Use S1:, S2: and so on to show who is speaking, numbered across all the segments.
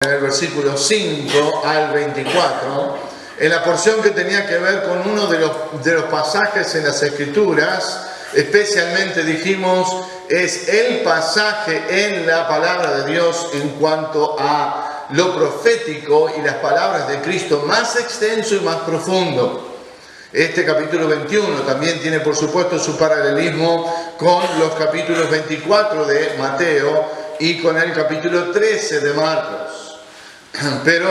S1: en el versículo 5 al 24, en la porción que tenía que ver con uno de los pasajes en las Escrituras, especialmente dijimos, es el pasaje en la palabra de Dios en cuanto a lo profético y las palabras de Cristo más extenso y más profundo. Este capítulo 21 también tiene, por supuesto, su paralelismo con los capítulos 24 de Mateo y con el capítulo 13 de Marcos. Pero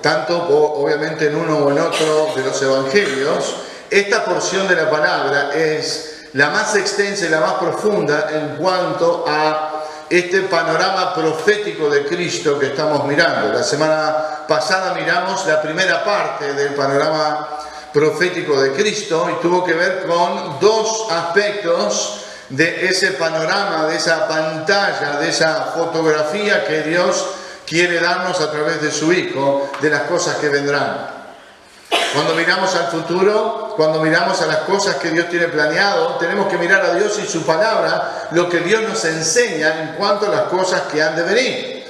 S1: tanto obviamente en uno o en otro de los evangelios, esta porción de la palabra es la más extensa y la más profunda en cuanto a este panorama profético de Cristo que estamos mirando. La semana pasada miramos la primera parte del panorama profético de Cristo y tuvo que ver con dos aspectos de ese panorama, de esa pantalla, de esa fotografía que Dios quiere darnos a través de su Hijo, de las cosas que vendrán. Cuando miramos al futuro, cuando miramos a las cosas que Dios tiene planeado, tenemos que mirar a Dios y su palabra, lo que Dios nos enseña en cuanto a las cosas que han de venir.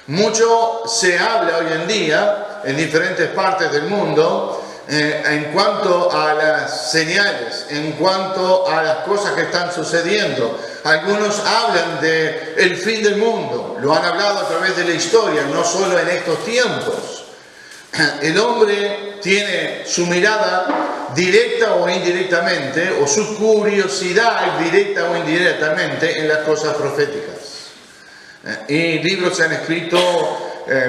S1: Mucho se habla hoy en día, en diferentes partes del mundo, en cuanto a las señales, en cuanto a las cosas que están sucediendo. Algunos hablan del fin del mundo, lo han hablado a través de la historia, no solo en estos tiempos. El hombre tiene su mirada directa o indirectamente, o su curiosidad directa o indirectamente en las cosas proféticas. Y libros se han escrito,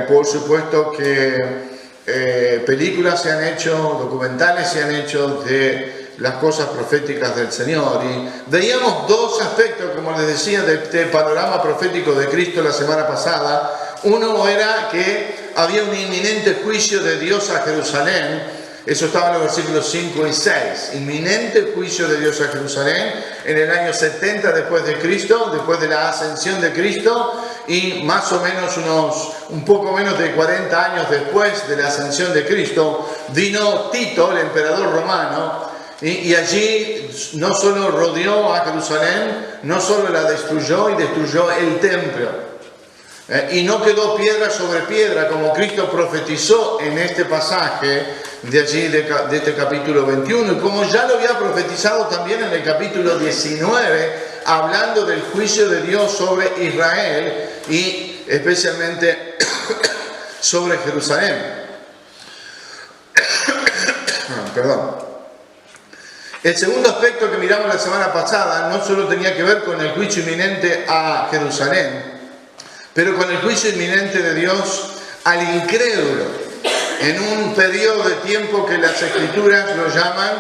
S1: por supuesto que películas se han hecho, documentales se han hecho de las cosas proféticas del Señor. Y veíamos dos aspectos, como les decía, del panorama profético de Cristo la semana pasada. Uno era que había un inminente juicio de Dios a Jerusalén. Eso estaba en los versículos 5 y 6. Inminente juicio de Dios a Jerusalén en el año 70 después de Cristo, después de la ascensión de Cristo, y más o menos un poco menos de 40 años después de la ascensión de Cristo, vino Tito, el emperador romano, y allí no solo rodeó a Jerusalén, no solo la destruyó y destruyó el templo. Y no quedó piedra sobre piedra, como Cristo profetizó en este pasaje de allí, de este capítulo 21, y como ya lo había profetizado también en el capítulo 19, hablando del juicio de Dios sobre Israel y especialmente sobre Jerusalén. Perdón. El segundo aspecto que miramos la semana pasada no solo tenía que ver con el juicio inminente a Jerusalén, pero con el juicio inminente de Dios al incrédulo, en un periodo de tiempo que las Escrituras lo llaman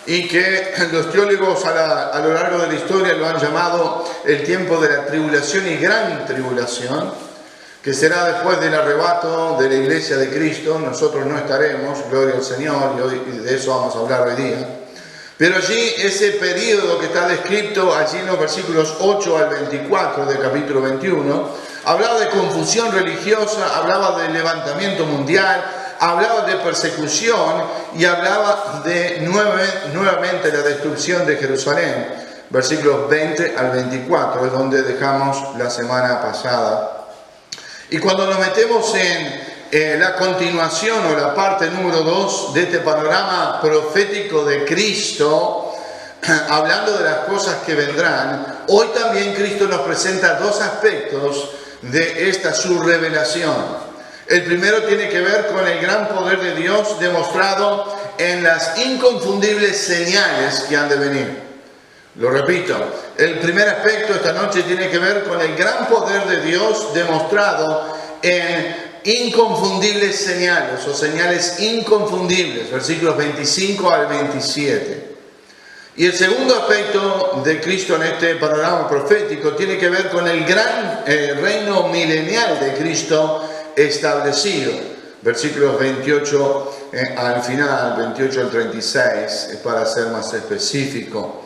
S1: y que los teólogos a lo largo de la historia lo han llamado el tiempo de la tribulación y gran tribulación, que será después del arrebato de la iglesia de Cristo. Nosotros no estaremos, gloria al Señor, y de eso vamos a hablar hoy día. Pero allí, ese periodo que está descrito allí en los versículos 8 al 24 del capítulo 21, hablaba de confusión religiosa, hablaba de levantamiento mundial, hablaba de persecución y hablaba de nuevamente la destrucción de Jerusalén. Versículos 20 al 24 es donde dejamos la semana pasada. Y cuando nos metemos en la continuación o la parte número 2 de este panorama profético de Cristo, hablando de las cosas que vendrán, hoy también Cristo nos presenta dos aspectos de esta su revelación. El primero tiene que ver con el gran poder de Dios demostrado en las inconfundibles señales que han de venir. Lo repito, el primer aspecto esta noche tiene que ver con el gran poder de Dios demostrado en inconfundibles señales o señales inconfundibles, versículos 25 al 27. Y el segundo aspecto de Cristo en este panorama profético tiene que ver con el gran reino milenial de Cristo establecido. Versículos 28 al final, 28 al 36, para ser más específico.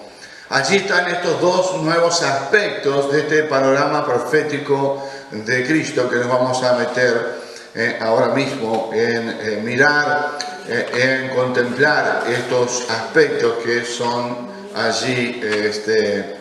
S1: Allí están estos dos nuevos aspectos de este panorama profético de Cristo que nos vamos a meter ahora mismo en mirar, en contemplar estos aspectos que son allí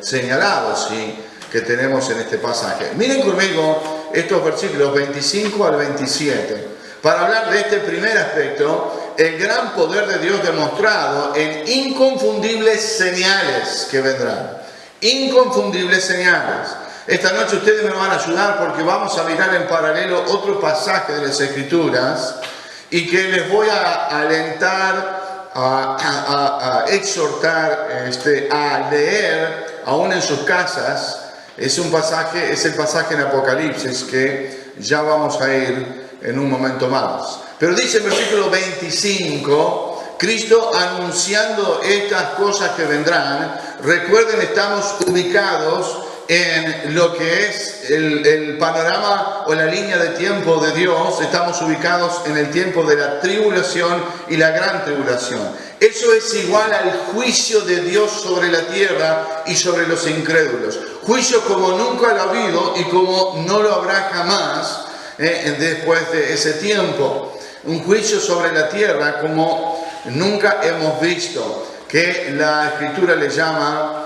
S1: señalados y que tenemos en este pasaje. Miren conmigo estos versículos 25 al 27, para hablar de este primer aspecto, el gran poder de Dios demostrado en inconfundibles señales que vendrán. Inconfundibles señales. Esta noche ustedes me van a ayudar porque vamos a mirar en paralelo otro pasaje de las Escrituras y que les voy a alentar, a exhortar a leer aún en sus casas. Es un pasaje, es el pasaje en Apocalipsis que ya vamos a ir en un momento más. Pero dice el versículo 25, Cristo anunciando estas cosas que vendrán. Recuerden, estamos ubicados en lo que es el panorama o la línea de tiempo de Dios. Estamos ubicados en el tiempo de la tribulación y la gran tribulación. Eso es igual al juicio de Dios sobre la tierra y sobre los incrédulos. Juicio como nunca lo ha habido y como no lo habrá jamás después de ese tiempo. Un juicio sobre la tierra como nunca hemos visto, que la Escritura le llama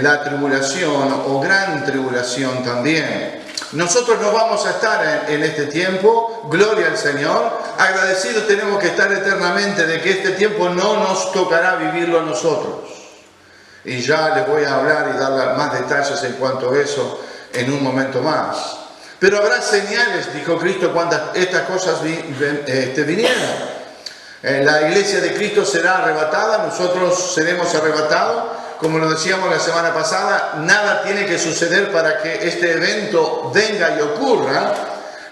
S1: la tribulación o gran tribulación también. Nosotros no vamos a estar en este tiempo, gloria al Señor. Agradecidos tenemos que estar eternamente de que este tiempo no nos tocará vivirlo a nosotros. Y ya les voy a hablar y dar más detalles en cuanto a eso en un momento más. Pero habrá señales, dijo Cristo, cuando estas cosas vinieran. La iglesia de Cristo será arrebatada, nosotros seremos arrebatados. Como lo decíamos la semana pasada, nada tiene que suceder para que este evento venga y ocurra.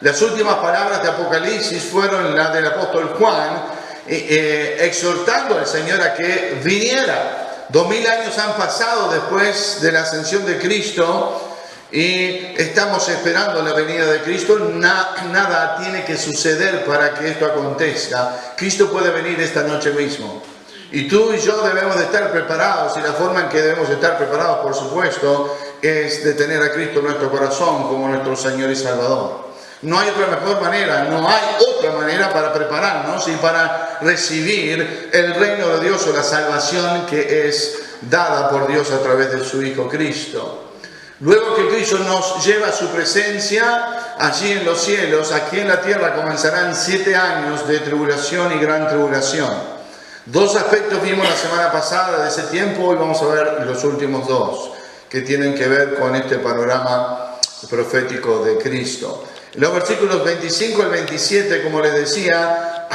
S1: Las últimas palabras de Apocalipsis fueron las del apóstol Juan, exhortando al Señor a que viniera. 2000 años han pasado después de la ascensión de Cristo y estamos esperando la venida de Cristo. Nada tiene que suceder para que esto acontezca. Cristo puede venir esta noche mismo. Y tú y yo debemos de estar preparados, y la forma en que debemos de estar preparados, por supuesto, es de tener a Cristo en nuestro corazón como nuestro Señor y Salvador. No hay otra mejor manera, no hay otra manera para prepararnos y para recibir el reino de Dios o la salvación que es dada por Dios a través de su Hijo Cristo. Luego que Cristo nos lleva a su presencia allí en los cielos, aquí en la tierra comenzarán 7 años de tribulación y gran tribulación. 2 aspectos vimos la semana pasada de ese tiempo, hoy vamos a ver los últimos 2 que tienen que ver con este panorama profético de Cristo. En los versículos 25 al 27, como les decía,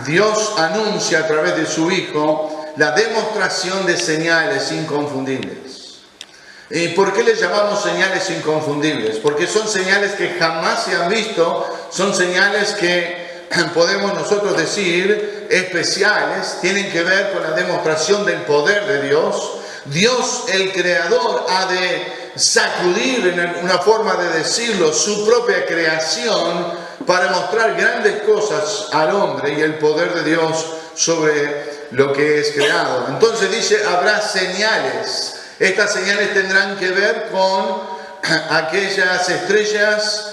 S1: Dios anuncia a través de su Hijo la demostración de señales inconfundibles. ¿Y por qué les llamamos señales inconfundibles? Porque son señales que jamás se han visto, son señales que podemos nosotros decir especiales, tienen que ver con la demostración del poder de Dios. Dios, el Creador, ha de sacudir, en una forma de decirlo, su propia creación para mostrar grandes cosas al hombre y el poder de Dios sobre lo que es creado. Entonces dice, habrá señales. Estas señales tendrán que ver con aquellas estrellas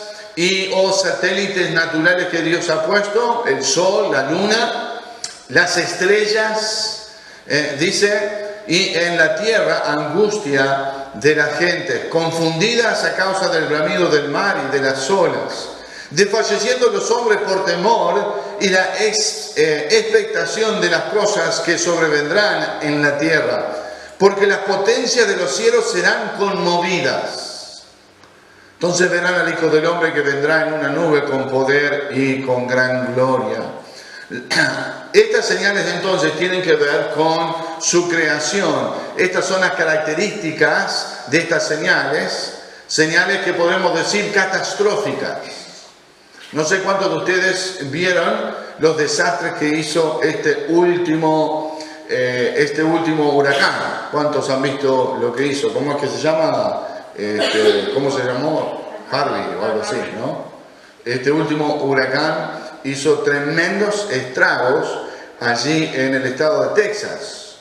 S1: o satélites naturales que Dios ha puesto, el sol, la luna, las estrellas, dice, y en la tierra angustia de la gente, confundidas a causa del bramido del mar y de las olas, desfalleciendo los hombres por temor y la expectación de las cosas que sobrevendrán en la tierra, porque las potencias de los cielos serán conmovidas. Entonces verán al Hijo del Hombre que vendrá en una nube con poder y con gran gloria. Estas señales entonces tienen que ver con su creación. Estas son las características de estas señales, señales que podemos decir catastróficas. No sé cuántos de ustedes vieron los desastres que hizo este último huracán. ¿Cuántos han visto lo que hizo? ¿Cómo es que se llama? ¿Cómo se llamó? Harvey o algo así, ¿no? Este último huracán hizo tremendos estragos allí en el estado de Texas.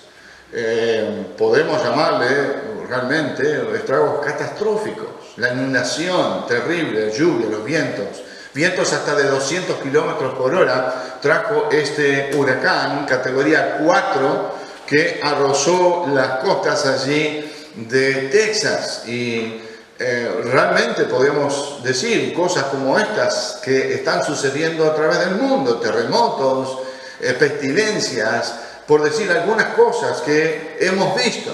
S1: Podemos llamarle realmente estragos catastróficos. La inundación terrible, lluvia, los vientos hasta de 200 kilómetros por hora trajo este huracán, categoría 4, que arrasó las costas allí de Texas y realmente podemos decir cosas como estas que están sucediendo a través del mundo, terremotos, pestilencias, por decir algunas cosas que hemos visto.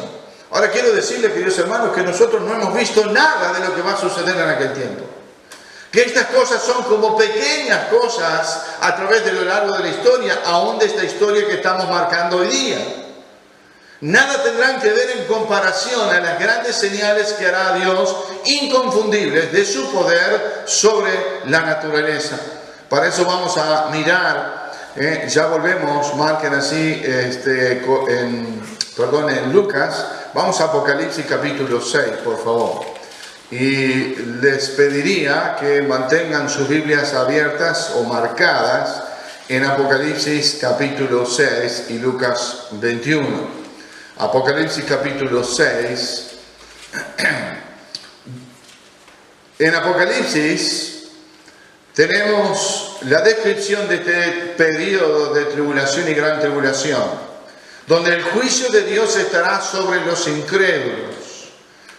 S1: Ahora quiero decirles, queridos hermanos, que nosotros no hemos visto nada de lo que va a suceder en aquel tiempo. Que estas cosas son como pequeñas cosas a través de lo largo de la historia, aún de esta historia que estamos marcando hoy día. Nada tendrán que ver en comparación a las grandes señales que hará Dios, inconfundibles, de su poder sobre la naturaleza. Para eso vamos a mirar, ya volvemos, marquen así, en Lucas, vamos a Apocalipsis capítulo 6, por favor. Y les pediría que mantengan sus Biblias abiertas o marcadas en Apocalipsis capítulo 6 y Lucas 21. Apocalipsis capítulo 6. En Apocalipsis tenemos la descripción de este periodo de tribulación y gran tribulación, donde el juicio de Dios estará sobre los incrédulos.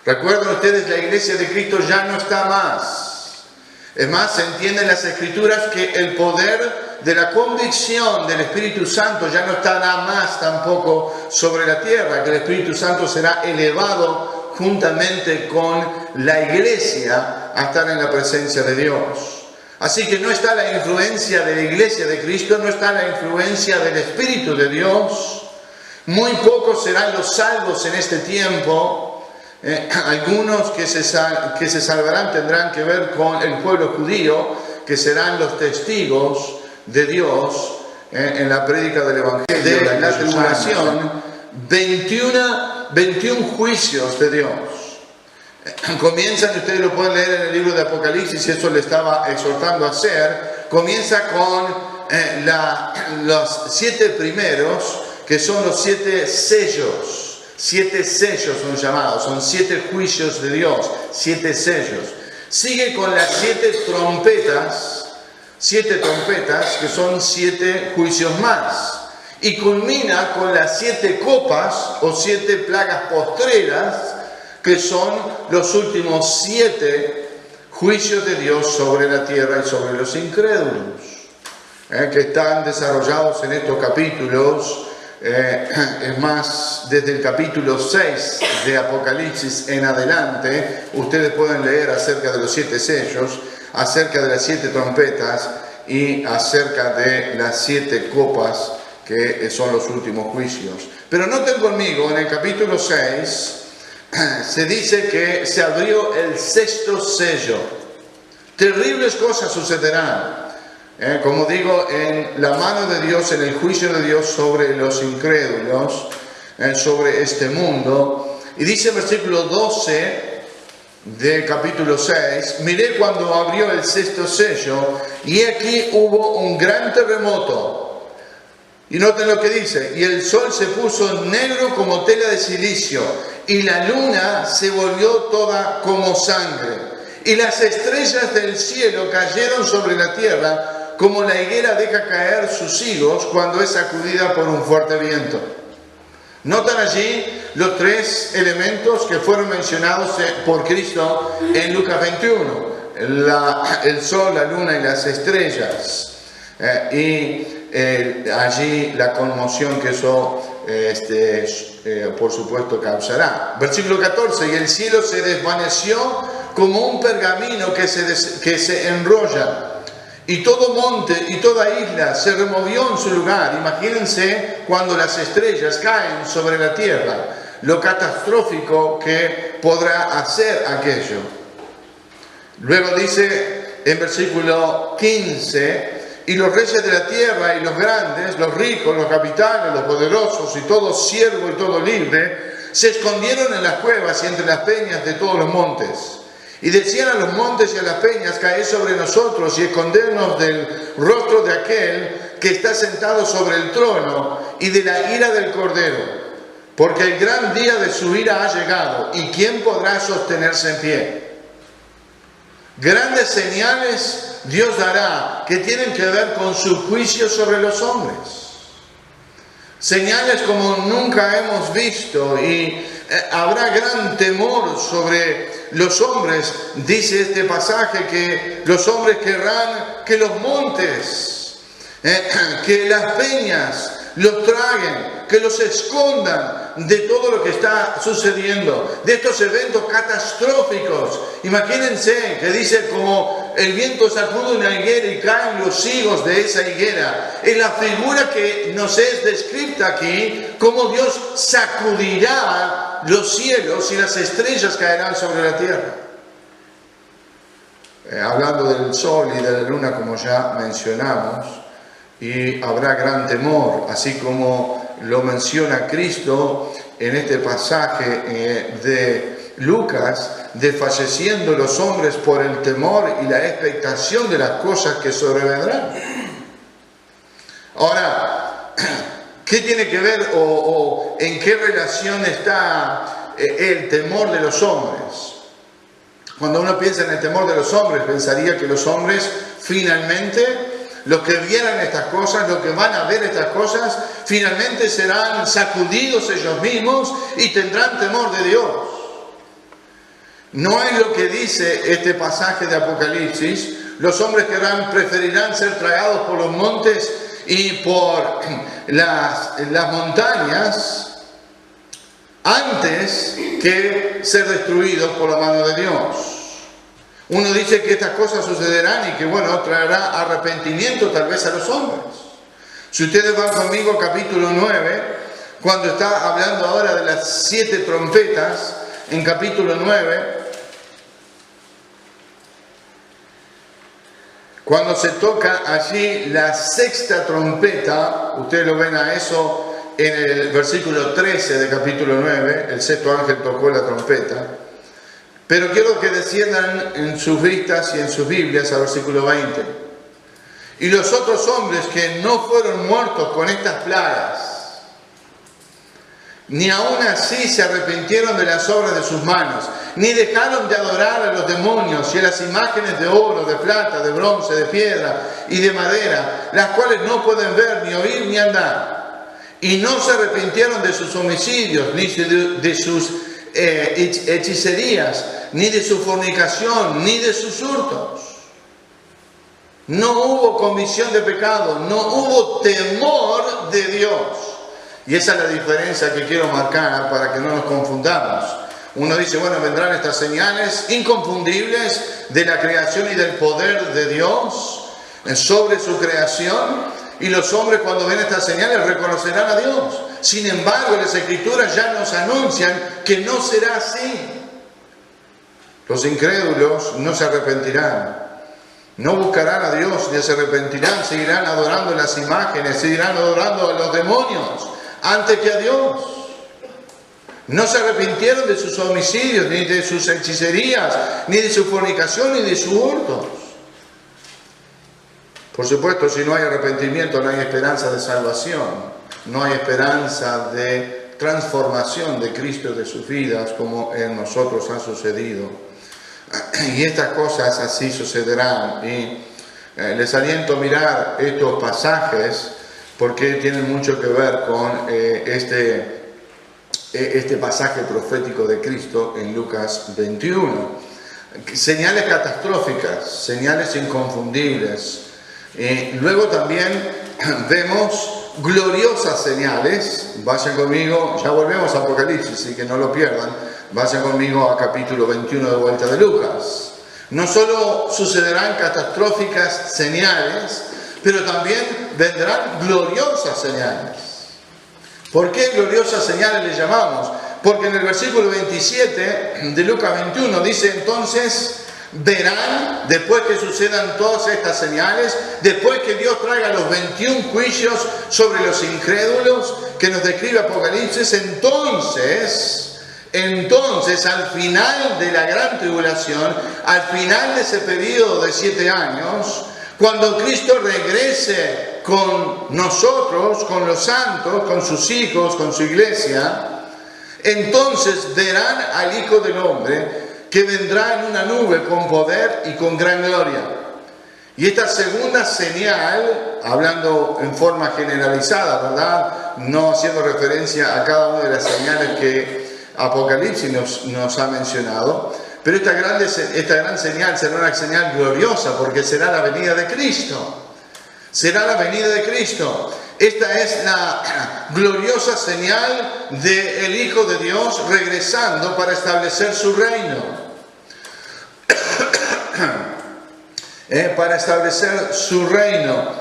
S1: Recuerden ustedes, la iglesia de Cristo ya no está más. Es más, se entiende en las Escrituras que el poder de la convicción del Espíritu Santo ya no estará más tampoco sobre la tierra, que el Espíritu Santo será elevado juntamente con la iglesia a estar en la presencia de Dios. Así que no está la influencia de la iglesia de Cristo, no está la influencia del Espíritu de Dios. Muy pocos serán los salvos en este tiempo. Algunos que se salvarán tendrán que ver con el pueblo judío, que serán los testigos de Dios en la prédica del Evangelio de la tribulación. 21 juicios de Dios. Comienzan, ustedes lo pueden leer en el libro de Apocalipsis, y eso le estaba exhortando a hacer. Comienza con los 7 primeros, que son los 7 sellos. 7 sellos son llamados, son 7 juicios de Dios, 7 sellos. Sigue con las 7 trompetas, que son 7 juicios más. Y culmina con las 7 copas o 7 plagas postreras, que son los últimos 7 juicios de Dios sobre la tierra y sobre los incrédulos, que están desarrollados en estos capítulos. Es más, desde el capítulo 6 de Apocalipsis en adelante, ustedes pueden leer acerca de los 7 sellos, acerca de las 7 trompetas y acerca de las 7 copas, que son los últimos juicios. Pero noten conmigo, en el capítulo 6 se dice que se abrió el 6º sello. Terribles cosas sucederán. Como digo, en la mano de Dios, en el juicio de Dios sobre los incrédulos, sobre este mundo. Y dice el versículo 12 del capítulo 6, miré cuando abrió el 6º sello, y aquí hubo un gran terremoto. Y noten lo que dice, y el sol se puso negro como tela de silicio, y la luna se volvió toda como sangre, y las estrellas del cielo cayeron sobre la tierra, como la higuera deja caer sus higos cuando es sacudida por un fuerte viento. Notan allí los 3 elementos que fueron mencionados por Cristo en Lucas 21. El sol, la luna y las estrellas. Allí la conmoción que eso por supuesto causará. Versículo 14, y el cielo se desvaneció como un pergamino que se enrolla. Y todo monte y toda isla se removió en su lugar. Imagínense cuando las estrellas caen sobre la tierra, lo catastrófico que podrá hacer aquello. Luego dice en versículo 15, y los reyes de la tierra y los grandes, los ricos, los capitanes, los poderosos y todo siervo y todo libre, se escondieron en las cuevas y entre las peñas de todos los montes. Y decían a los montes y a las peñas, caed sobre nosotros y escondernos del rostro de aquel que está sentado sobre el trono y de la ira del Cordero, porque el gran día de su ira ha llegado, y ¿quién podrá sostenerse en pie? Grandes señales Dios dará que tienen que ver con su juicio sobre los hombres. Señales como nunca hemos visto, y habrá gran temor sobre los hombres, dice este pasaje, que los hombres querrán que los montes, que las peñas los traguen, que los escondan de todo lo que está sucediendo, de estos eventos catastróficos. Imagínense que dice como el viento sacude una higuera y caen los higos de esa higuera. Es la figura que nos es descrita aquí, como Dios sacudirá los cielos y las estrellas caerán sobre la tierra. Hablando del sol y de la luna, como ya mencionamos, y habrá gran temor, así como lo menciona Cristo en este pasaje de Lucas, desfalleciendo los hombres por el temor y la expectación de las cosas que sobrevendrán. Ahora, ¿qué tiene que ver o en qué relación está el temor de los hombres? Cuando uno piensa en el temor de los hombres, pensaría que los hombres finalmente, los que vieran estas cosas, los que van a ver estas cosas, finalmente serán sacudidos ellos mismos y tendrán temor de Dios. No es lo que dice este pasaje de Apocalipsis. Los hombres preferirán ser tragados por los montes y por las montañas antes que ser destruidos por la mano de Dios. Uno dice que estas cosas sucederán y que, bueno, traerá arrepentimiento tal vez a los hombres. Si ustedes van conmigo al capítulo 9, cuando está hablando ahora de las 7 trompetas, en capítulo 9, cuando se toca allí la 6ª trompeta, ustedes lo ven a eso en el versículo 13 de capítulo 9, el 6º ángel tocó la trompeta. Pero quiero que desciendan en sus vistas y en sus Biblias al versículo 20. Y los otros hombres que no fueron muertos con estas plagas, ni aún así se arrepintieron de las obras de sus manos, ni dejaron de adorar a los demonios y a las imágenes de oro, de plata, de bronce, de piedra y de madera, las cuales no pueden ver, ni oír, ni andar. Y no se arrepintieron de sus homicidios, ni de sus hechicerías, ni de su fornicación, ni de sus hurtos. No hubo convicción de pecado, no hubo temor de Dios. Y esa es la diferencia que quiero marcar para que no nos confundamos. Uno dice, bueno, vendrán estas señales inconfundibles de la creación y del poder de Dios sobre su creación, y los hombres cuando ven estas señales reconocerán a Dios. Sin embargo, las Escrituras ya nos anuncian que no será así. Los incrédulos no se arrepentirán, no buscarán a Dios, ni se arrepentirán, seguirán adorando las imágenes, seguirán adorando a los demonios antes que a Dios. No se arrepintieron de sus homicidios, ni de sus hechicerías, ni de su fornicación, ni de sus hurtos. Por supuesto, si no hay arrepentimiento, no hay esperanza de salvación, no hay esperanza de transformación de Cristo de sus vidas, como en nosotros ha sucedido. Y estas cosas así sucederán. Y les aliento a mirar estos pasajes porque tienen mucho que ver con este pasaje profético de Cristo en Lucas 21. Señales catastróficas, señales inconfundibles. Luego también vemos gloriosas señales. Vayan conmigo, ya volvemos a Apocalipsis, así que no lo pierdan. Vayan conmigo a capítulo 21 de vuelta de Lucas. No solo sucederán catastróficas señales, pero también vendrán gloriosas señales. ¿Por qué gloriosas señales le llamamos? Porque en el versículo 27 de Lucas 21 dice entonces, verán, después que sucedan todas estas señales, después que Dios traiga los 21 juicios sobre los incrédulos que nos describe Apocalipsis, entonces al final de la gran tribulación, al final de ese periodo de 7 años, cuando Cristo regrese con nosotros, con los santos, con sus hijos, con su iglesia, entonces verán al Hijo del Hombre que vendrá en una nube con poder y con gran gloria. Y esta segunda señal, hablando en forma generalizada, ¿verdad? No haciendo referencia a cada una de las señales que Apocalipsis nos ha mencionado, pero esta gran señal será una señal gloriosa porque será la venida de Cristo. Será la venida de Cristo. Esta es la gloriosa señal del Hijo de Dios regresando para establecer su reino. Para establecer su reino.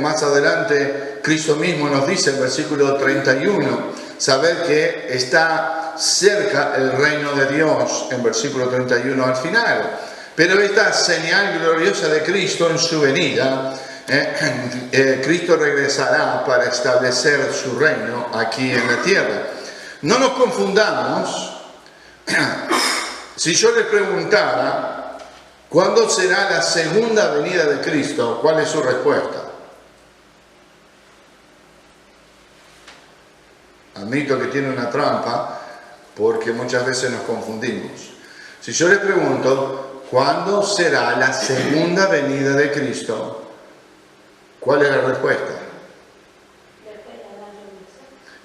S1: Más adelante Cristo mismo nos dice en el versículo 31, saber que está cerca el reino de Dios, en versículo 31 al final. Pero esta señal gloriosa de Cristo en su venida, Cristo regresará para establecer su reino aquí en la tierra. No nos confundamos. Si yo les preguntara ¿cuándo será la segunda venida de Cristo? ¿Cuál es su respuesta? Admito que tiene una trampa porque muchas veces nos confundimos. Si yo les pregunto ¿cuándo será la segunda venida de Cristo? ¿Cuál es la respuesta?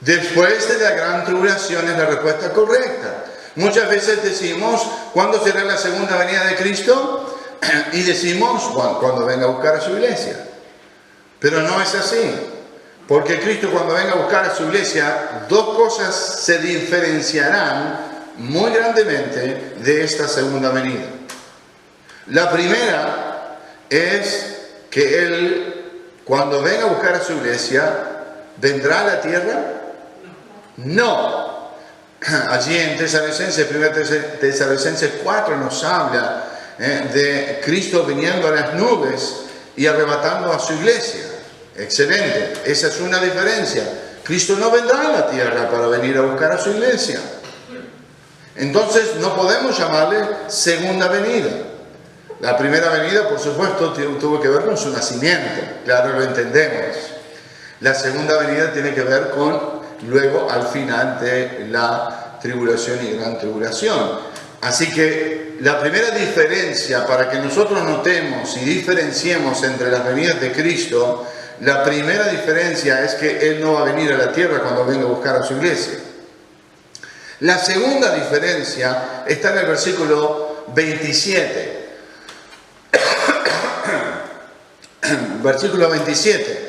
S1: Después de la gran tribulación es la respuesta correcta. Muchas veces decimos, ¿cuándo será la segunda venida de Cristo? Y decimos, cuando venga a buscar a su iglesia. Pero no es así. Porque Cristo cuando venga a buscar a su iglesia, dos cosas se diferenciarán muy grandemente de esta segunda venida. La primera es que Él, cuando venga a buscar a su iglesia, ¿vendrá a la tierra? No. Allí en Tesalonicenses, 1 Tesalonicenses 4 nos habla de Cristo viniendo a las nubes y arrebatando a su iglesia. Excelente. Esa es una diferencia. Cristo no vendrá a la tierra para venir a buscar a su iglesia. Entonces no podemos llamarle segunda venida. La primera venida, por supuesto, tuvo que ver con su nacimiento. Claro, lo entendemos. La segunda venida tiene que ver con luego al final de la tribulación y gran tribulación. Así que la primera diferencia para que nosotros notemos y diferenciemos entre las venidas de Cristo, la primera diferencia es que Él no va a venir a la tierra cuando venga a buscar a su iglesia. La segunda diferencia está en el versículo 27. Versículo 27.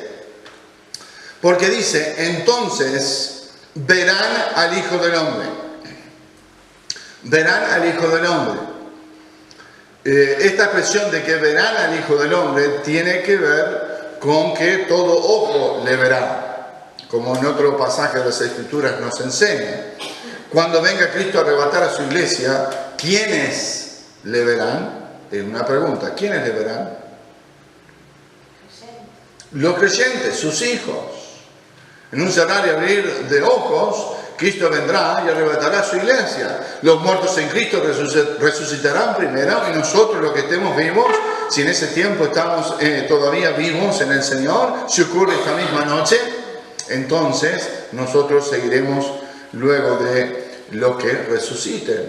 S1: Porque dice, entonces verán al Hijo del Hombre. Verán al Hijo del Hombre. Esta expresión de que verán al Hijo del Hombre tiene que ver con que todo ojo le verá, como en otro pasaje de las Escrituras nos enseña. Cuando venga Cristo a arrebatar a su iglesia, ¿quiénes le verán? Es una pregunta, ¿quiénes le verán? Los creyentes, sus hijos. En un cerrar y abrir de ojos, Cristo vendrá y arrebatará a su iglesia. Los muertos en Cristo resucitarán primero y nosotros los que estemos vivos, si en ese tiempo estamos todavía vivos en el Señor, si ocurre esta misma noche, entonces nosotros seguiremos luego de los que resuciten.